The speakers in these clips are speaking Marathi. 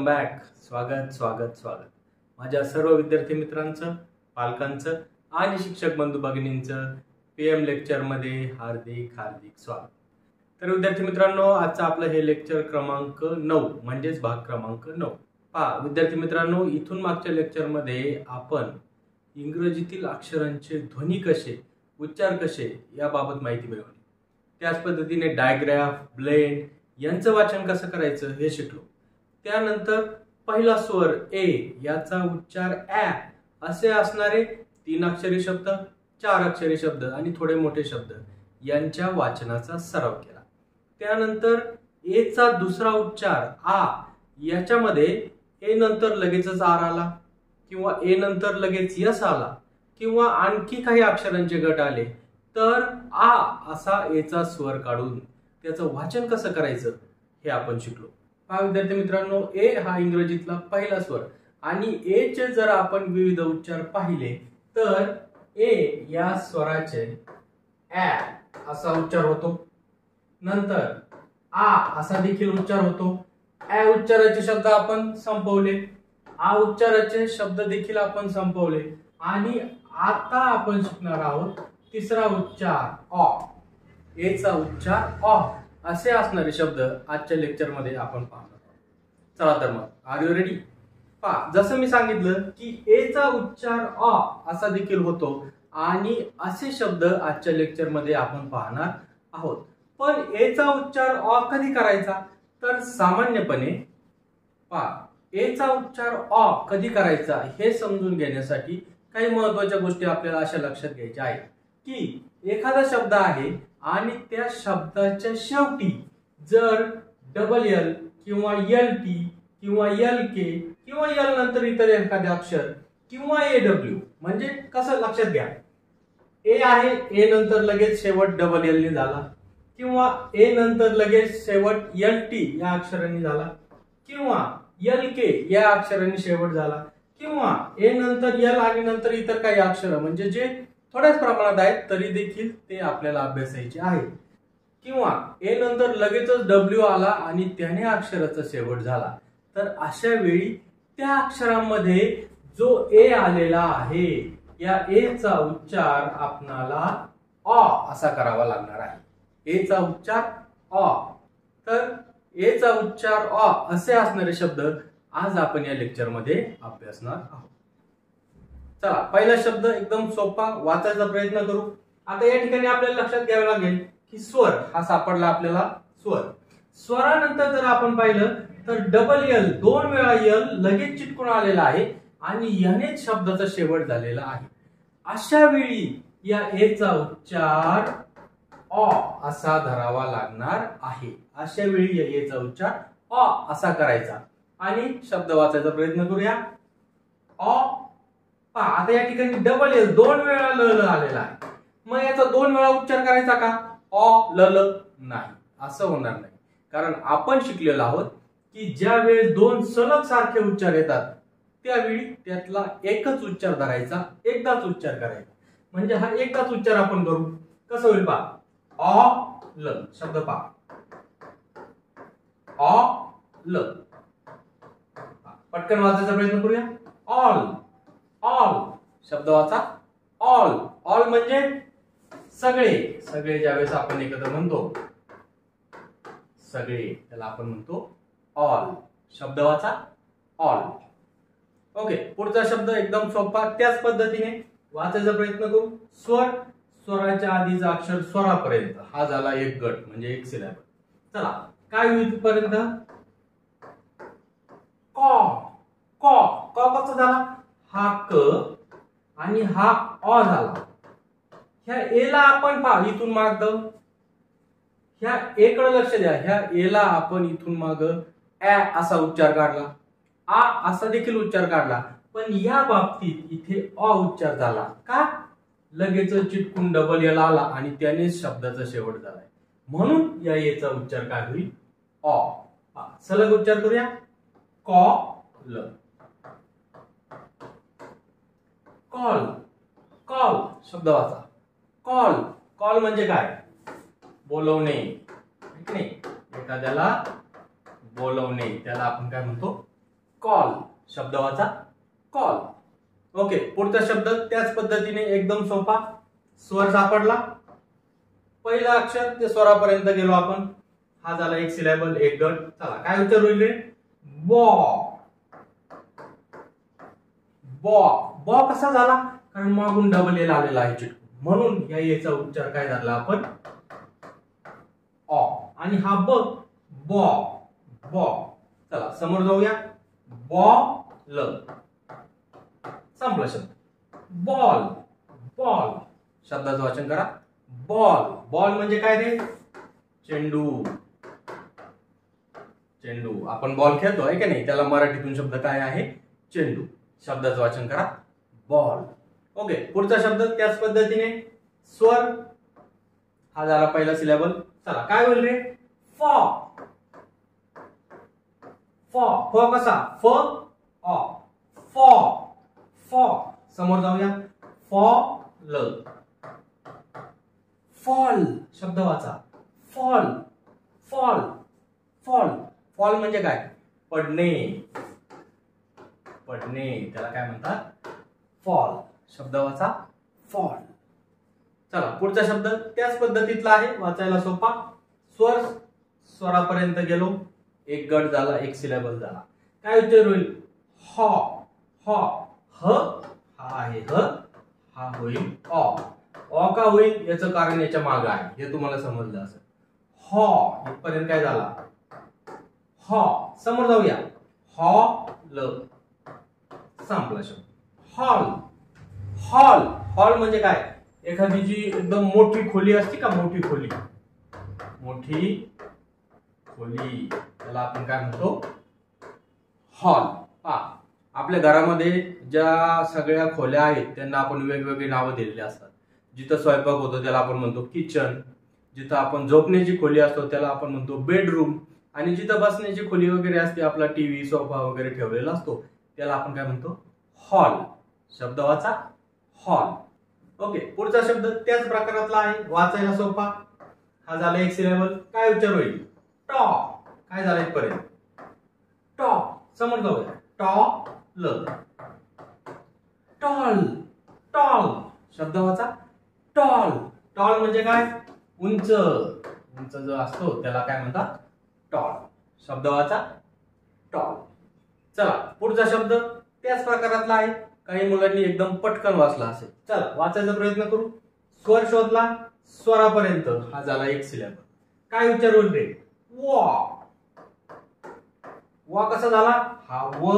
बॅक. स्वागत स्वागत स्वागत माझ्या सर्व विद्यार्थी मित्रांचं, पालकांचं आणि शिक्षक बंधू भगिनींचं PM लेक्चरमध्ये हार्दिक हार्दिक स्वागत. तर विद्यार्थी मित्रांनो, आजचं आपलं हे लेक्चर क्रमांक 9 म्हणजेच भाग क्रमांक 9. पहा विद्यार्थी मित्रांनो, इथून मागच्या लेक्चरमध्ये आपण इंग्रजीतील अक्षरांचे ध्वनी कसे, उच्चार कसे याबाबत माहिती मिळवली. त्याच पद्धतीने डायग्राफ, ब्लेंड यांचं वाचन कसं करायचं हे शिकलो. त्यानंतर पहिला स्वर ए याचा उच्चार ॲ असे असणारे 3 अक्षरी शब्द, 4 अक्षरी शब्द आणि थोडे मोठे शब्द यांच्या वाचनाचा सराव केला. त्यानंतर ए चा दुसरा उच्चार आ, याच्यामध्ये ए नंतर लगेचच आर आला किंवा ए नंतर लगेच यस आला किंवा आणखी काही अक्षरांचे गट आले तर आ असा ए चा स्वर काढून त्याचं वाचन कसं करायचं हे आपण शिकलो. पहा विद्यार्थी मित्रांनो, ए हा इंग्रजीतला पहिला स्वर आणि ए चे जर आपण विविध उच्चार पाहिले तर ए या स्वराचे ॲ असा उच्चार होतो, नंतर आ असा देखील उच्चार होतो. ॲ उच्चाराचे शब्द आपण संपवले, आ उच्चाराचे शब्द देखील आपण संपवले आणि आता आपण शिकणार आहोत तिसरा उच्चार ऑ. ए चा उच्चार ऑ असे असणारे शब्द आजच्या लेक्चर मध्ये आपण पाहणार आहोत. चला तर मग, आर यू रेडी? पहा, जसं मी सांगितलं की ए चा उच्चार ऑ असा देखील होतो आणि असे शब्द आजच्या लेक्चर मध्ये आपण पाहणार आहोत. पण ए चा उच्चार ऑ कधी करायचा तर सामान्यपणे पहा, ए चा उच्चार ऑ कधी करायचा हे समजून घेण्यासाठी काही महत्त्वाच्या गोष्टी आपल्याला अशा लक्षात घ्यायच्या आहेत की एखादा शब्द आहे आणि त्या शब्दाच्या शेवटी जर डबल एल किंवा एल टी किंवा एल के किंवा एल नंतर इतर एखादे अक्षर किंवा AW, म्हणजे कसं लक्षात घ्या, ए आहे, ए नंतर लगेच शेवट डबल एल ने झाला किंवा ए नंतर लगेच शेवट LT या अक्षरांनी झाला किंवा LK या अक्षरांनी शेवट झाला किंवा ए नंतर एल आणि नंतर इतर काही अक्षर म्हणजे जे थोड्याच प्रमाणात आहेत तरी देखील ते आपल्याला अभ्यासायचे आहेत किंवा ए नंतर लगेचच W आला आणि त्याने अक्षराचा शेवट झाला तर अशा वेळी त्या अक्षरांमध्ये जो ए आलेला आहे या ए चा उच्चार आपणाला ऑ असा करावा लागणार आहे. ए चा उच्चार ऑ. तर ए चा उच्चार ऑ असे असणारे शब्द आज आपण या लेक्चर मध्ये अभ्यासणार आहोत. चला, पहिला शब्द एकदम सोपा, वाचायचा प्रयत्न करू. आता या ठिकाणी आपल्याला लक्षात घ्यावं लागेल की स्वर हा सापडला आपल्याला. स्वर, स्वरानंतर जर आपण पाहिलं तर डबल एल 2 वेळा एल लगेच चिटकून आलेला आहे आणि यानेच शब्दाचा शेवट झालेला आहे. अशा वेळी या ए चा उच्चार ऑ असा धरावा लागणार आहे. अशा वेळी या ए चा उच्चार ऑ असा करायचा आणि शब्द वाचायचा प्रयत्न करूया. ऑ. आता या ठिकाणी डबल एल 2 वेळा ल आलेला आहे, मग याचा 2 वेळा उच्चार करायचा का? ऑ ल ल नाही, असं होणार नाही. कारण आपण शिकलेलो आहोत की ज्या वेळेस 2 सलग सारखे उच्चार येतात त्यावेळी त्यातला एकच उच्चार धरायचा, एकदाच उच्चार करायचा. म्हणजे हा एकदाच उच्चार आपण करू. कसं होईल पहा, ऑ ल शब्द पहा, ऑ ल. पटकन वाचायचा प्रयत्न करूया. ऑल. ऑल शब्द वाचा. ऑल. ऑल म्हणजे सगळे. सगळे ज्यावेळेस आपण एकत्र म्हणतो सगळे, त्याला आपण म्हणतो ऑल. शब्द वाचा, ऑल. ओके, पुढचा शब्द एकदम सोपा, त्याच पद्धतीने वाचायचा प्रयत्न करू. स्वर, स्वराच्या आधीचा अक्षर स्वरापर्यंत हा झाला एक गट म्हणजे एक सिलेबल. चला, काय होईल पर्यंत? कॉ. कॉ. कॉ कसा झाला? हा क आणि हा ऑ झाला. ह्या ए ला आपण पहा इथून माग, ह्या ए कडे लक्ष द्या, ह्या ए ला आपण इथून माग ॲ असा उच्चार काढला, आ असा देखील उच्चार काढला, पण या बाबतीत इथे ऑ उच्चार झाला का? लगेच चिटकून डबल एल आला आणि त्यानेच शब्दाचा शेवट झालाय, म्हणून या ए चा उच्चार काय होईल? ऑ. सलग उच्चार करूया. कॉ ल. कॉल. कॉल शब्द वाचा. कॉल. कॉल म्हणजे काय? बोलवणे. एखाद्याला बोलवणे, त्याला आपण काय म्हणतो? कॉल शब्द वाचा कॉल. ओके, पुढचा शब्द त्याच पद्धतीने एकदम सोपा. स्वर सापडला, पहिला अक्षर ते स्वरापर्यंत गेलो आपण. हा झाला एक सिलेबल, एक गट. चला काय उच्चार होईल रे? बॉ. बॉ. बॉ कसा झाला? कारण मागून डबल एल आलेला आहे चिटकून, म्हणून या येचा उच्चार काय झाला आपण ऑ. आणि हा ब बॉ. बॉ. चला समोर जाऊया. बॉल. संपला शब्द. बॉल. बॉल शब्दाचं वाचन करा. बॉल. बॉल म्हणजे काय रे? चेंडू. चेंडू. आपण बॉल खेळतो आहे का नाही, त्याला मराठीतून शब्द काय आहे? चेंडू. शब्दाचं वाचन करा बॉल. ओके, पुढचा शब्द त्याच पद्धतीने स्वर. हा झाला पहिला सिलेबल. चला काय होईल रे? फॉ. फॉ. फॉ कसा? फ ऑ. फॉ. फॉ. समोर जाऊया. फॉल. फॉल शब्द वाचा. फॉल. फॉल. फॉल. फॉल म्हणजे काय? पडणे. पडणे त्याला काय म्हणतात? फॉल शब्द वाचा फॉल. चला पुढचा शब्द त्याच पद्धतीतला आहे, वाचायला सोपा. स्वर. स्वरापर्यंत गेलो, एक गट झाला, एक सिलेबल झाला. काय उच्चार होईल? हॉ. हॉ. ह हा आहे ह, हा होईल ऑ. ऑ का होईल याचं कारण याच्या मागे आहे, हे तुम्हाला समजलं असेल. हॉ इथपर्यंत काय झाला? हॉ. समोर जाऊया. हॉल. संपला शब्द. हॉल. हॉल. हॉल म्हणजे काय? एखादी जी एकदम मोठी खोली असते का, मोठी खोली. मोठी खोली त्याला आपण काय म्हणतो? हॉल. आपल्या घरामध्ये ज्या सगळ्या खोल्या आहेत त्यांना आपण वेगवेगळी नावं दिलेली असतात. जिथं स्वयंपाक होतो त्याला आपण म्हणतो किचन. जिथं आपण झोपण्याची खोली असतो त्याला आपण म्हणतो बेडरूम. आणि जिथं बसण्याची खोली वगैरे असते, आपला टीव्ही सोफा वगैरे ठेवलेला असतो, त्याला आपण काय म्हणतो? हॉल. शब्द वाचा हॉल. ओके, पुढचा शब्द त्याच प्रकारातला आहे, वाचायला सोपा. हा झाला एक सिलेबल. काय उच्चार होईल? टॉ. काय झालं इथपर्यंत? टॉ. समोर जाऊया. टॉल. टॉल. टॉल शब्द वाचा टॉल. टॉल म्हणजे काय? उंच. उंच जो असतो त्याला काय म्हणतात? टॉल. शब्द वाचा टॉल. चला पुढचा शब्द त्याच प्रकारातला आहे, काही मुलांनी एकदम पटकन वाचला असेल. चला वाचायचा प्रयत्न करू. स्वर शोधला, स्वरापर्यंत हा झाला एक सिलेबल. काय उच्चार होईल रे? वॉ. वॉ कसा झाला? हा व,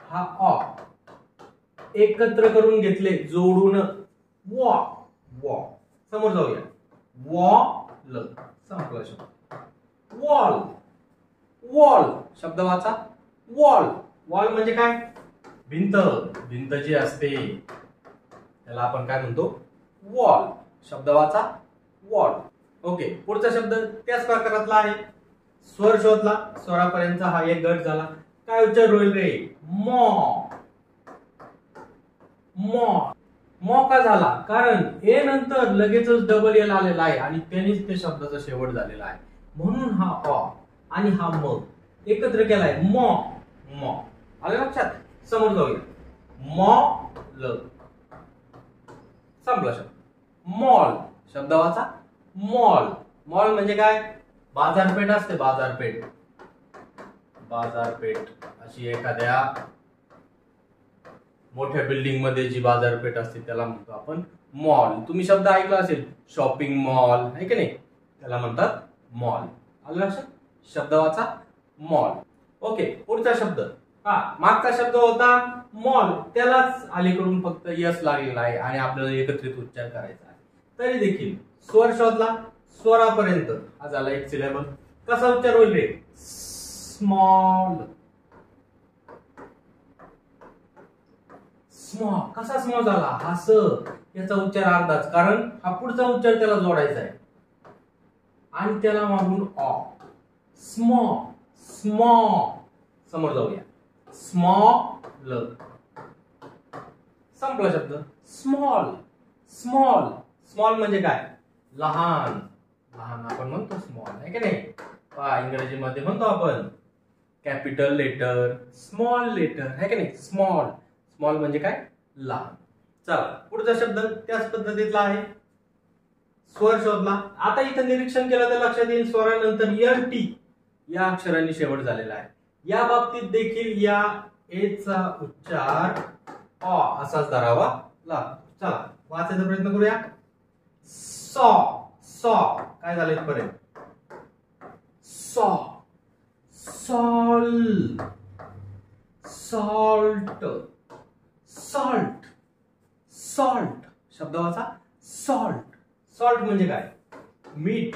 हा ऑ एकत्र करून घेतले, जोडून वॉ. वॉ. समोर जाऊया. वॉल. संपला शब्द. वॉल. वॉल शब्द वाचा वॉल. वॉल म्हणजे काय? भिंत. भिंत जी असते त्याला आपण काय म्हणतो? वॉल. शब्द वाचा वॉल. ओके, पुढचा शब्द त्याच प्रकारातला आहे. स्वर शोधला, स्वरापर्यंत हा एक गट झाला. काय उच्चार होईल रे? मॉ. मॉ. मॉ का झाला? कारण ए नंतर लगेचच डबल एल आलेला आहे आणि त्यानेच ते शब्दाचा शेवट झालेला आहे, म्हणून हा ऑ आणि हा म एकत्र केलाय. मॉ. मॉ. आलं लक्षात? समोर जाऊया. मॉल. संपला शब्द. मॉल. शब्द वाचा मॉल. मॉल म्हणजे काय? बाजारपेठ असते, बाजारपेठ. बाजारपेठ अशी एखाद्या मोठ्या बिल्डिंग मध्ये जी बाजारपेठ असते त्याला म्हणतो आपण मॉल. तुम्ही शब्द ऐकला असेल, शॉपिंग मॉल आहे की नाही, त्याला म्हणतात मॉल. आलं लक्षात? शब्द वाचा मॉल. ओके, पुढचा शब्द. मागचा शब्द होता मॉल, त्यालाच अलीकडून फक्त यस लागलेला आहे आणि आपल्याला एकत्रित उच्चार करायचा आहे. तरी देखील स्वर शोधला, स्वरापर्यंत हा झाला एक सिलेबल. कसा उच्चार होईल रे? स्मॉल. स्मॉल. कसा स्मॉल झाला? हा स याचा उच्चार अर्धाच, कारण हा पुढचा उच्चार त्याला जोडायचा आहे आणि त्याला मागून ऑ. स्मॉ. स्मॉ. समोर जाऊया. स्मॉल. संपला शब्द. स्मॉल. स्मॉल. स्मॉल म्हणजे काय? लहान. लहान आपण म्हणतो स्मॉल आहे की नाही? इंग्रजीमध्ये म्हणतो आपण कॅपिटल लेटर, स्मॉल लेटर, है की नाही? स्मॉल, स्मॉल म्हणजे काय? लहान. चला पुढचा शब्द त्याच पद्धतीतला आहे. स्वर शोधला. आता इथं निरीक्षण केलं तर लक्षात येईल स्वरानंतर NT या अक्षरांनी शेवट झालेला आहे. या बाबतीत देखील या ए चा उच्चार अ असाच धरावा लागतो. चला वाचायचा प्रयत्न करूया. सॉ, सॉ काय झालं इथपर्यंत? सॉ, सॉल, सॉल्ट, सॉल्ट, सॉल्ट. शब्द वाचा. सॉल्ट. सॉल्ट म्हणजे काय? मीठ.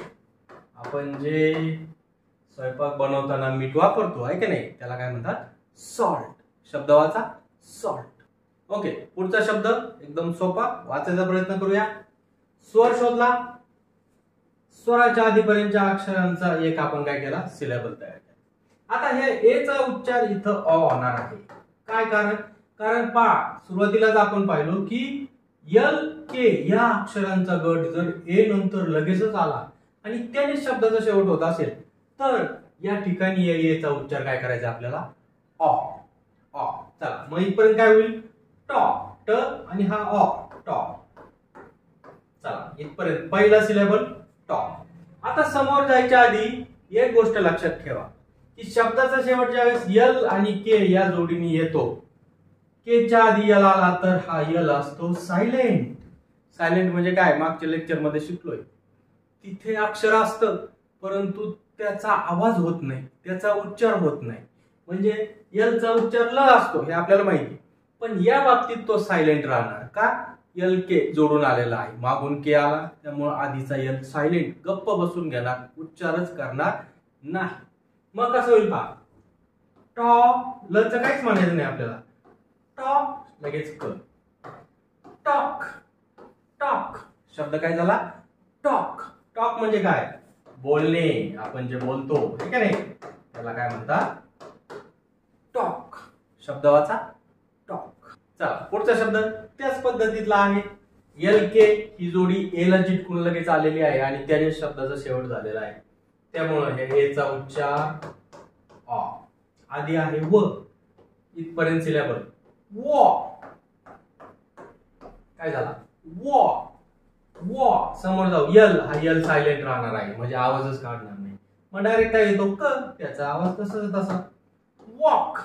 आपण जे स्वयंपाक बनवताना मीठ वापरतो आहे की नाही, त्याला काय म्हणतात? सॉल्ट. शब्द वाचा. सॉल्ट. ओके, पुढचा शब्द एकदम सोपा, वाचायचा प्रयत्न करूया. स्वर शोधला. स्वराच्या आधीपर्यंतच्या अक्षरांचा एक आपण काय केला? सिलेबल तयार केला. आता हे ए चा उच्चार इथं अ होणार आहे. काय कारण? कारण सुरुवातीलाच आपण पाहिलो की एल के या अक्षरांचा गट जर ए नंतर लगेचच आला आणि त्याने शब्दाचा शेवट होत असेल तर या ठिकाणी ए चा उच्चार काय करायचा आपल्याला? अ. अ. चला मग इथपर्यंत काय होईल? टॉ, ट आणि हा अ, टॉ. चला इथपर्यंत पहिला सिलेबल टॉ. आता समोर जायच्या आधी एक गोष्ट लक्षात ठेवा की शब्दाचा शेवट ज्यावेळेस यल आणि के या जोडीने येतो, के च्या आधी यल आला तर हा यल असतो सायलेंट. सायलेंट म्हणजे काय? मागच्या लेक्चर मध्ये शिकलोय. तिथे अक्षर असतं परंतु त्याचा आवाज होत नाही, त्याचा उच्चार होत नाही. म्हणजे यल चा उच्चार ल असतो हे आपल्याला माहिती, पण या बाबतीत तो सायलेंट राहणार. का? यल के जोडून आलेला आहे, मागून के आला, त्यामुळे आधीचा यल सायलेंट गप्प बसून घेणार, उच्चारच करणार नाही. मग कसं होईल पहा. टॉ, ल च काहीच म्हणायचं नाही आपल्याला. टॉक लगेच क. Talk, talk. शब्द काय झाला? टॉक. टॉक म्हणजे काय? बोलणे. आपण जे बोलतो ठीक आहे नाही, त्याला काय म्हणतात? टॉक. शब्द वाचा. टॉक. चला पुढचा शब्द त्याच पद्धतीतला आहे. एल के ही जोडी ए ला चिटकून लगेच आलेली आहे आणि त्याने शब्दाचा शेवट झालेला आहे. त्यामुळे हे ए चा उच्चार अ. आधी आहे व. इथपर्यंत सिलेबल. वॉ. काय झाला? वॉ. वॉ. समोर जाऊ. यल, हा यल सायलेंट राहणार आहे म्हणजे आवाजच काढणार नाही. मग डायरेक्ट काय येतो? क. त्याचा आवाज तसाच तसा. वॉक.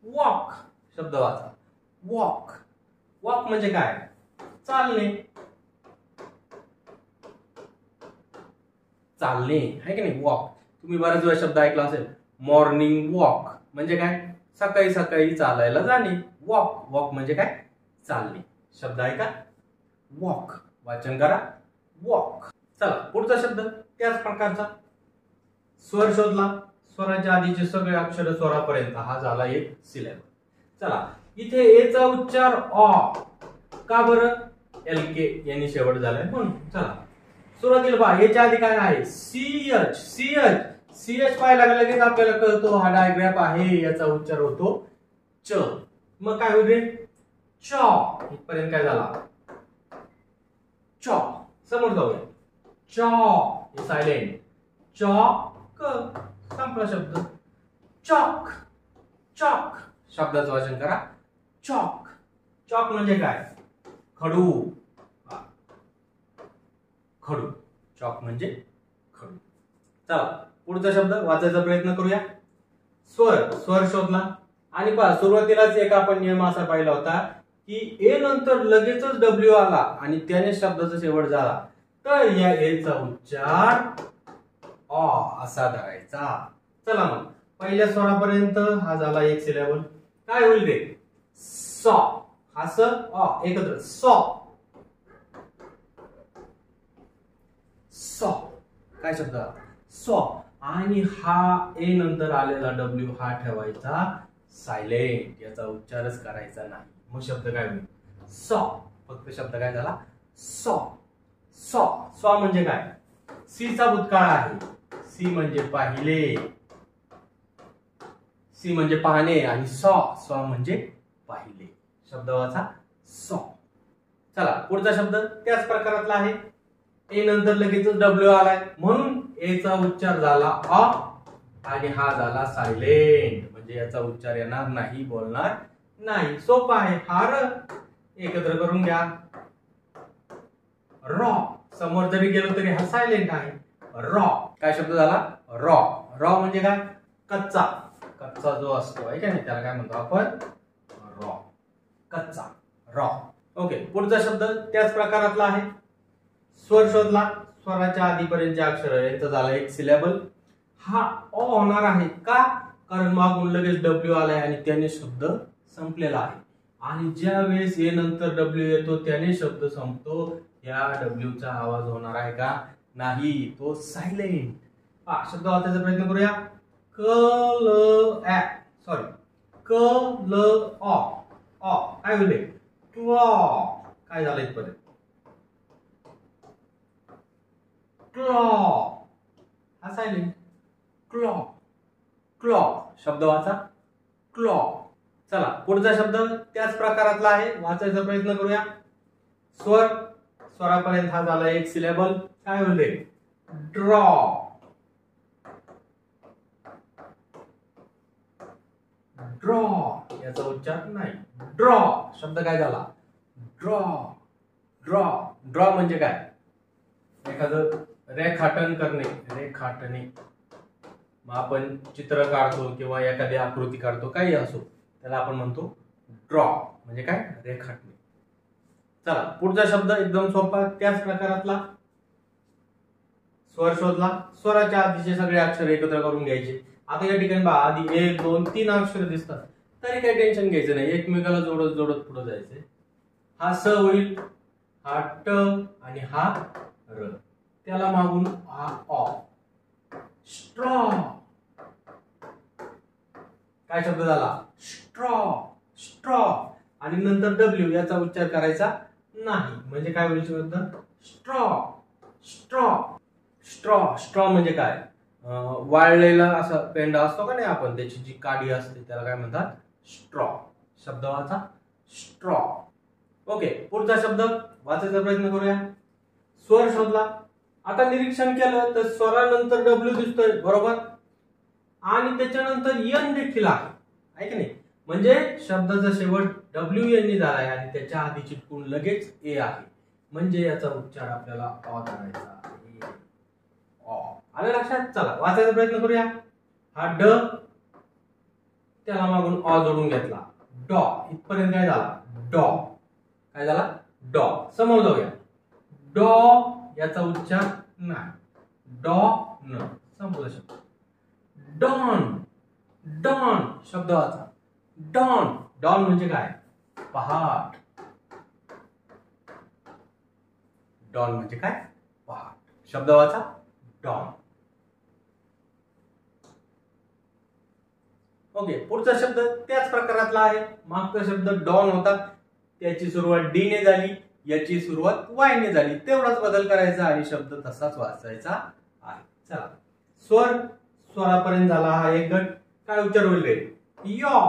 वॉक. शब्द वाचा. वॉक. वॉक म्हणजे काय? चालणे. चालणे आहे की नाही? वॉक. तुम्ही बऱ्याच वेळा शब्द ऐकला असेल. मॉर्निंग वॉक म्हणजे काय? सकाळी सकाळी चालायला जाणे. वॉक. वॉक म्हणजे काय? चालणे. शब्द आहे का? वॉक. वाचन करा. वॉक. चला पुढचा शब्द त्याच प्रकारचा. स्वर शोधला. स्वराच्या आधीचे सगळे अक्षर स्वरापर्यंत हा झाला एक सिलेबल. चला इथे ए चा उच्चार अ. का बरं? एल के यांनी शेवट झालाय म्हणून. चला सुरुवातीला पहा, याच्या आधी काय आहे? सीएच. सीएच. सीएच पाहायला लगेच आपल्याला कळतो हा डायग्राफ आहे, याचा उच्चार होतो च. मग काय होईल रे? चॉ. इथपर्यंत काय झाला? चॉ. समोर जाऊया. चॉ हे सायलेंट. चॉक. संपला शब्द. चॉक. चॉक. शब्दाचं वाचन करा. चॉक. चॉक म्हणजे काय? खडू. खडू. चॉक म्हणजे खडू. चला पुढचा शब्द वाचायचा प्रयत्न करूया. स्वर. स्वर शोधला आणि पहा सुरुवातीलाच एक आपण नियम असा पाहिला होता की ए नंतर लगेचच डब्ल्यू आला आणि त्याने शब्दाचा शेवट झाला तर या ए चा उच्चार अ असा धरायचा. चला मग पहिल्या स्वरापर्यंत हा झाला एक सिलेबल. काय होईल रे? सॉ. हा स अ एकत्र. सॉ. सॉ. काय शब्द? सॉ. आणि हा ए नंतर आलेला डब्ल्यू हा ठेवायचा सायलेंट, याचा उच्चारच करायचा नाही. मग शब्द काय होईल? सॉ. फक्त शब्द काय झाला? सॉ. सॉ. सॉ म्हणजे काय? सी चा भूतकाळ आहे. सी म्हणजे पाहिले. सी म्हणजे पाहणे आणि सॉ. सॉ म्हणजे पाहिले. शब्द वाचा. सॉ. चला पुढचा शब्द त्याच प्रकारातला आहे. ए नंतर लगेच डब्ल्यू आलाय म्हणून ए चा उच्चार झाला अ आणि हा झाला सायलेंट, म्हणजे याचा उच्चार येणार नाही, बोलणार नाही. सोपा आहे. हा र एकत्र करून घ्या. रॉ. समोर जरी गेलो तरी हा सायलेंट आहे. रॉ. काय शब्द झाला? रॉ. रॉ म्हणजे काय? कच्चा. कच्चा जो असतो आहे का नाही, त्याला काय म्हणतो आपण? रॉ. कच्चा. रॉ. ओके. पुढचा शब्द त्याच प्रकारातला आहे. स्वर शोधला. स्वराच्या आधीपर्यंतचे अक्षर यांचा झाला एक सिलेबल. हा अ होणार आहे का? कारण मागून लगेच डब्ल्यू आलाय आणि त्याने शब्द संपलेला आहे. आणि ज्या वेळेस ए नंतर डब्ल्यू येतो त्याने शब्द संपतो. या डब्ल्यूचा आवाज होणार आहे का? नाही, तो सायलेंट. शब्द वाचायचा प्रयत्न करूया. क ल ॲ सॉरी क ल ऑ. ऑ काय होते? क्लॉ. काय झालं इथपर्यंत? क्लॉ. हा सायलेंट. क्लॉ. क्लॉ. शब्द वाचा. क्लॉ. चला पुढचा शब्द त्याच प्रकारातला आहे, वाचायचा प्रयत्न करूया. स्वर. स्वरापर्यंत हा झाला एक सिलेबल. काय होते? ड्रॉ. ड्रॉ. याचा उच्चार नाही. ड्रॉ. शब्द काय झाला? ड्रॉ. ड्रॉ. ड्रॉ म्हणजे काय? एखादं रेखाटन करणे. रेखाटणे. मग आपण चित्र काढतो किंवा एखादी आकृती काढतो, काही असो, त्याला आपण म्हणतो ड्रॉ. म्हणजे काय? रेखाटणे. चला पुढचा शब्द एकदम सोपा, त्याच प्रकारातला. स्वर शोधला. स्वराच्या आधीचे सगळे अक्षर एकत्र करून घ्यायचे. आता या ठिकाणी पहा, आधी 1 2 3 अक्षर दिसतात, तरी काही टेन्शन घ्यायचं नाही, एकमेकाला जोडत जोडत पुढे जायचे. हा स होईल, हा ट आणि हा र, त्याला मागून हा ऑ. स्ट्रॉ. काय शब्द झाला? स्ट्रॉ. स्ट्रॉ. आणि नंतर डब्ल्यू, याचा उच्चार करायचा नाही. म्हणजे काय होईल शब्द? स्ट्रॉ. स्ट्रॉ. स्ट्रॉ. स्ट्रॉ म्हणजे काय? वाळलेला असा पेंडा असतो का नाही, आपण त्याची जी काडी असते त्याला काय म्हणतात? स्ट्रॉ. शब्द वाचा. स्ट्रॉ. ओके. पुढचा शब्द वाचायचा प्रयत्न करूया. स्वर शोधला. आता निरीक्षण केलं तर स्वरानंतर डब्ल्यू दिसतोय, बरोबर, आणि त्याच्यानंतर यन देखील आहे की नाही. म्हणजे शब्दाचा शेवट डब्ल्यू यांनी झालाय आणि त्याच्या आधी चिटकून लगेच ए आहे. म्हणजे याचा उच्चार आपल्याला ऑ करायचा आहे. ऑ. आलं लक्षात? चला वाचायचा प्रयत्न करूया. हा ड, त्याला मागून ऑ जोडून घेतला. डॉ. इथपर्यंत काय झाला? डॉ. काय झाला? डॉ. समोर जाऊया. डॉ. याचा उच्चार नाही. डॉ न. संपला शब्द. डॉन. डॉन. शब्द वाचा. डॉन. डॉन म्हणजे काय? पहाट. डॉन म्हणजे काय? पहाट. शब्द वाचा. डॉन. ओके. पुढचा शब्द त्याच प्रकारातला आहे. मागचा शब्द डॉन होता, त्याची सुरुवात डी ने झाली, याची सुरुवात वाय ने झाली. तेवढाच बदल करायचा आणि शब्द तसाच वाचायचा आहे. चला स्वर. स्वरापर्यंत झाला हा एक गट. काय उच्चार होईल रे? यॉ.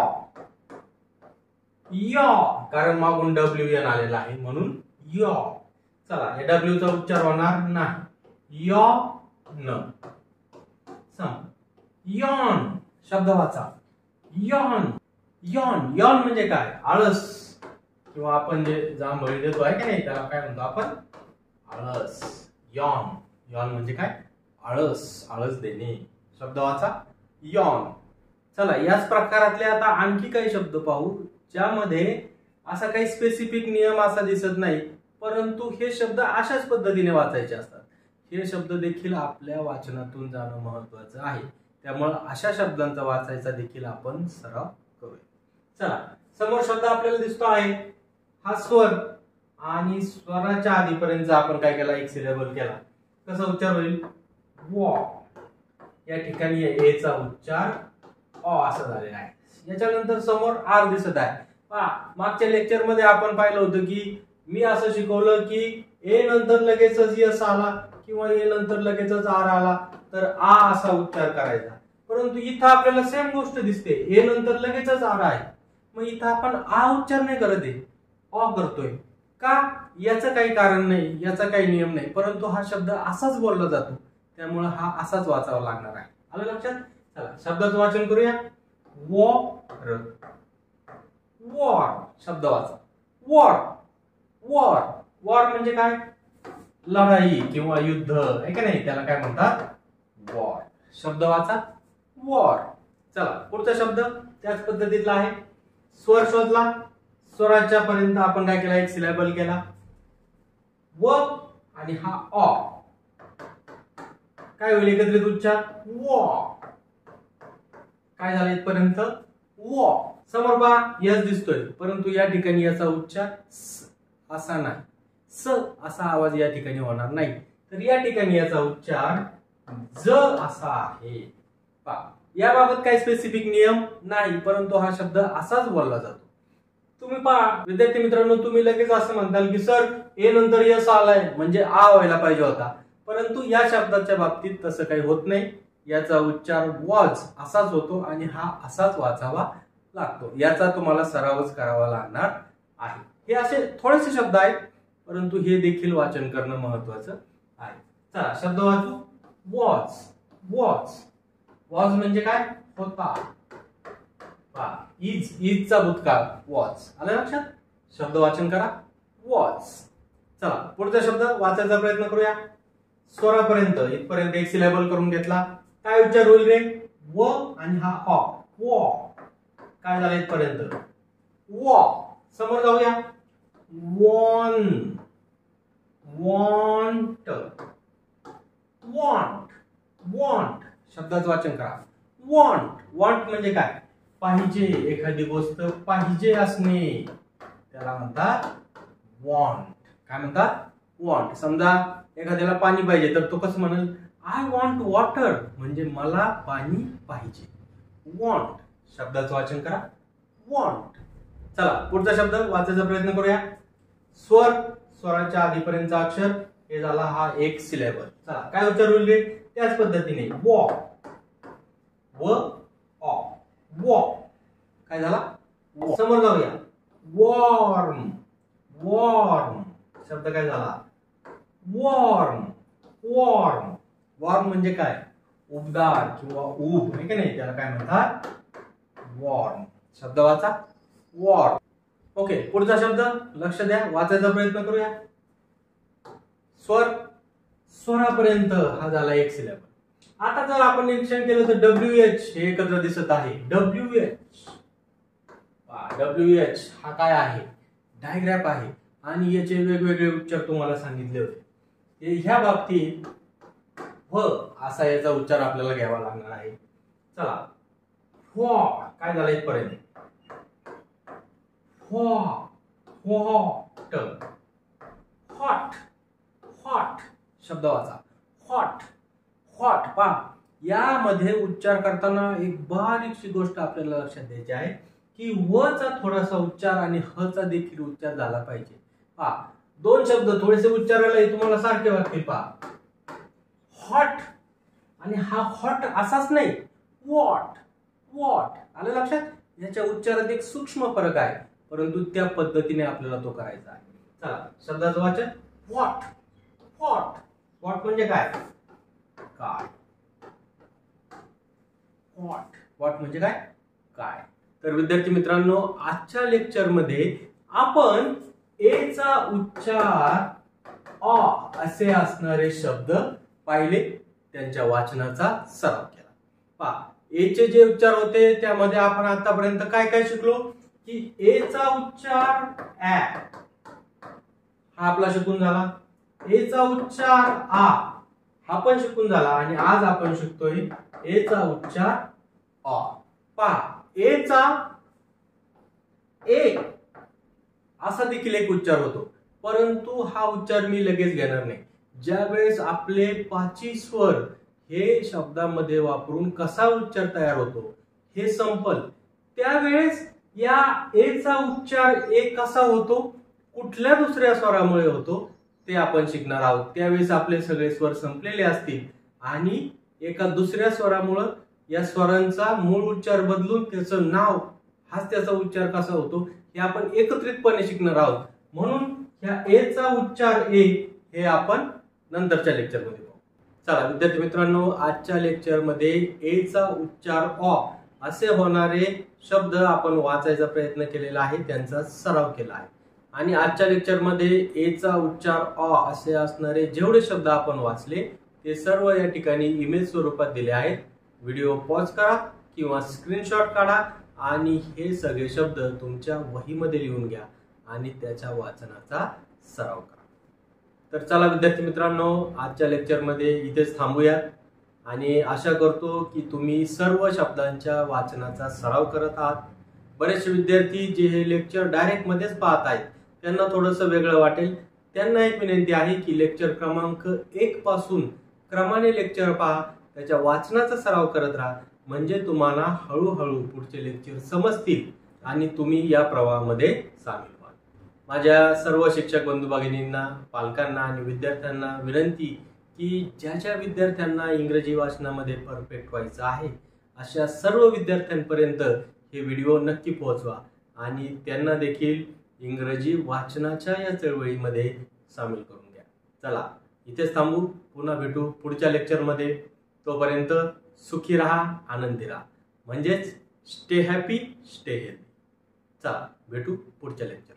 यॉ. कारण मागून डब्ल्यू एन आलेला आहे म्हणून यॉ. चला या डब्ल्यू चा उच्चार होणार नाही. यॉ न. सम. यॉन. शब्द वाचा. यॉन. यॉन. यॉन म्हणजे काय? आळस, किंवा आपण जे जांभळी देतो आहे की नाही, त्याला काय म्हणतो आपण? आळस. यॉन. यॉन म्हणजे काय? आळस. आळस देणे. शब्द वाचा. यॉन. चला याच प्रकारातले आता आणखी काही शब्द पाहू, ज्यामध्ये असा काही स्पेसिफिक नियम असा दिसत नाही, परंतु हे शब्द अशाच पद्धतीने वाचायचे असतात. हे शब्द देखील आपल्या वाचनातून जाणं महत्वाचं आहे. त्यामुळे अशा शब्दांचा वाचायचा देखील आपण सराव करूया. चला समोर शब्द आपल्याला दिसतो आहे, हा स्वर, आणि स्वराच्या आधीपर्यंत आपण काय केला? एक सिलेबल केला. कसा उच्चार होईल? वॉ. या ठिकाणी ए चा उच्चार ऑ असा झालेला आहे. याच्यानंतर समोर आर दिसत आहे. मागच्या लेक्चर मध्ये आपण पाहिलं होतं की मी असं शिकवलं की ए नंतर लगेचच यस आला किंवा ए नंतर लगेचच आर आला तर आ असा उच्चार करायचा. परंतु इथं आपल्याला सेम गोष्ट दिसते, ए नंतर लगेचच आर आहे, मग इथं आपण आ उच्चार नाही करत आहे, ऑ करतोय का? याचं काही कारण नाही, याचा काही नियम नाही, परंतु हा शब्द असाच बोलला जातो, त्यामुळे हा असाच वाचावा लागणार आहे. आलं लक्षात? चला शब्दाचं वाचन करूया. वॉर, वॉर शब्द वाचा. वॉर, वॉर, वॉर म्हणजे काय? लढाई किंवा युद्ध आहे का नाही, त्याला काय म्हणतात? वॉर. शब्द वाचा वॉर. चला पुढचा शब्द त्याच पद्धतीतला आहे. स्वर शोधला. स्वराच्या पर्यंत आपण काय केला? एक सिलेबल केला. व आणि हा ऑ काय होईल? एकत्रित उच्चार वॉ. काय झालं इथपर्यंत? वॉ. समोर पहा यस दिसतोय, परंतु या ठिकाणी याचा उच्चार असा नाही, स असा आवाज या ठिकाणी होणार नाही. तर या ठिकाणी याचा उच्चार ज असा आहे. पहा याबाबत काही स्पेसिफिक नियम नाही, परंतु हा शब्द असाच बोलला जातो. तुम्ही पहा विद्यार्थी मित्रांनो, तुम्ही लगेच असं म्हणताल की सर ए नंतर यस आलाय म्हणजे आ व्हायला पाहिजे होता, परंतु या शब्दाच्या बाबतीत तसं काही होत नाही. याचा उच्चार वॉज असाच होतो आणि हा असाच वाचावा लागतो. याचा तुम्हाला सरावच करावा लागणार आहे. हे असे थोडेसे शब्द आहेत, परंतु हे देखील वाचन करणं महत्वाचं आहे. चला शब्द वाचू. वॉज, वॉज, वॉज म्हणजे काय? होता. इज, इजचा भूतकाळ वॉज. आलं लक्षात? शब्द वाचन करा वॉज. चला पुढचा शब्द वाचायचा प्रयत्न करूया. स्वरापर्यंत इथपर्यंत एक सिलेबल करून घेतला. काय उच्चार होईल रे? व आणि हा ऑ. वॉ. काय झालं इथपर्यंत? वॉ. समोर जाऊया. वॉन, वॉन्ट, वॉन्ट, वॉन्ट शब्दाचं वाचन करा. वॉन्ट, वॉन्ट म्हणजे काय? पाहिजे. एखादी गोष्ट पाहिजे असणे त्याला म्हणतात वॉन्ट. काय म्हणतात? वॉन्ट. समजा एखाद्याला पाणी पाहिजे तर तो कसं म्हणेल? आय वॉन्ट वॉटर, म्हणजे मला पाणी पाहिजे. वॉन्ट शब्दाचं वाचन करा वॉन्ट. चला पुढचा शब्द वाचायचा प्रयत्न करूया. स्वर, स्वराच्या आधीपर्यंतचा अक्षर हे झाला हा एक सिलेबल. चला काय उच्चार होईल रे? त्याच पद्धतीने वॉ, व ऑ. वॉ. काय झाला? समोर जाऊया. वॉर्म, वॉर्म शब्द काय झाला? Warm, warm. वॉर्म म्हणजे काय? उबदार किंवा ऊब आहे की नाही, त्याला काय म्हणतात? वॉर्म. शब्द वाचा वॉर्म. ओके पुढचा शब्द लक्ष द्या, वाचायचा प्रयत्न करूया. स्वर, स्वरापर्यंत हा झाला एक सिलेबल. आता जर आपण निरीक्षण केलं तर WH हे एकत्र दिसत आहे. WH, WH हा काय आहे? डायग्राफ आहे आणि याचे वेगवेगळे उच्चार तुम्हाला सांगितले होते. ह्या बाबतीत व असा याचा उच्चार आपल्याला घ्यावा लागणार आहे. चला व्हॉ काय झालं इथपर्यंत? व्हॉ, व्हॉट, हॉट, हॉट शब्द वाचा हॉट, हॉट. पहा यामध्ये उच्चार करताना एक बारीकशी गोष्ट आपल्याला लक्षात द्यायची आहे की व चा थोडासा उच्चार आणि ह चा देखील उच्चार झाला पाहिजे. पहा दोन शब्द थोडेसे उच्चारायला तुम्हाला सारखे वाटतील. पहा हॉट आणि हा हॉट असाच नाही, वॉट, वॉट. आलं लक्षात? याच्या उच्चारात एक सूक्ष्म फरक आहे, परंतु त्या पद्धतीने आपल्याला तो करायचा आहे. चला शब्दाचं वाचन वॉट, वॉट. वॉट म्हणजे काय? काय. वॉट, वॉट म्हणजे काय? काय. तर विद्यार्थी मित्रांनो, आजच्या लेक्चर मध्ये आपण ए चा उच्चार अ असे असणारे शब्द पाहिले, त्यांच्या वाचनाचा सराव केला. पहा ए चे जे उच्चार होते त्यामध्ये आपण आतापर्यंत काय काय शिकलो की ए चा उच्चार ऍ हा आपला शिकून झाला. ए चा उच्चार आ हा पण शिकून झाला आणि आज आपण शिकतोय ए चा उच्चार अ. पहा ए चा ए असा देखील एक उच्चार होतो, परंतु हा उच्चार मी लगेच घेणार नाही. ज्यावेळेस आपले पाची स्वर हे शब्दामध्ये वापरून कसा उच्चार तयार होतो हे संपल, त्यावेळेस या ए चा उच्चार ए कसा होतो, कुठल्या दुसऱ्या स्वरामुळे होतो ते आपण शिकणार आहोत. त्यावेळेस आपले सगळे स्वर संपलेले असतील आणि एका दुसऱ्या स्वरामुळे या स्वरांचा मूळ उच्चार बदलून त्याचं नाव हाच त्याचा उच्चार कसा होतो हे आपण एकत्रितपणे शिकणार आहोत. म्हणून या ए चा उच्चार ए हे आपण नंतरच्या लेक्चर मध्ये पाहू. चला विद्यार्थी मित्रांनो, आजच्या लेक्चरमध्ये ए चा उच्चार ऑ असे होणारे शब्द आपण वाचायचा प्रयत्न केलेला आहे, त्यांचा सराव केला आहे. आणि आजच्या लेक्चरमध्ये ए चा उच्चार ऑ असे असणारे जेवढे शब्द आपण वाचले ते सर्व या ठिकाणी इमेज स्वरूपात दिले आहेत. व्हिडिओ पॉज करा किंवा स्क्रीनशॉट काढा आणि हे सगळे शब्द तुमच्या वहीमध्ये लिहून घ्या आणि त्याच्या वाचनाचा सराव करा. तर चला विद्यार्थी मित्रांनो, आजच्या लेक्चरमध्ये इथेच थांबूयात आणि आशा करतो की तुम्ही सर्व शब्दांच्या वाचनाचा सराव करत आहात. बरेचसे विद्यार्थी जे हे लेक्चर डायरेक्ट मध्येच पाहत आहेत त्यांना थोडंसं वेगळं वाटेल. त्यांना एक विनंती आहे की लेक्चर क्रमांक 1 पासून क्रमाने लेक्चर पहा, त्याच्या वाचनाचा सराव करत राहा, म्हणजे तुम्हाला हळूहळू पुढचे लेक्चर समजतील आणि तुम्ही या प्रवाहामध्ये सामील व्हाल. माझ्या सर्व शिक्षक बंधू भगिनींना, पालकांना आणि विद्यार्थ्यांना विनंती की ज्या विद्यार्थ्यांना इंग्रजी वाचनामध्ये परफेक्ट व्हायचं आहे अशा सर्व विद्यार्थ्यांपर्यंत हे व्हिडिओ नक्की पोहोचवा आणि त्यांना देखील इंग्रजी वाचनाच्या या चळवळीमध्ये सामील करून घ्या. चला इथेच थांबू, पुन्हा भेटू पुढच्या लेक्चरमध्ये. तोपर्यंत सुखी राहा, आनंदी राहा, म्हणजेच स्टे हॅपी, स्टे हेल्दी. चला भेटू पुढच्या लेक्चर.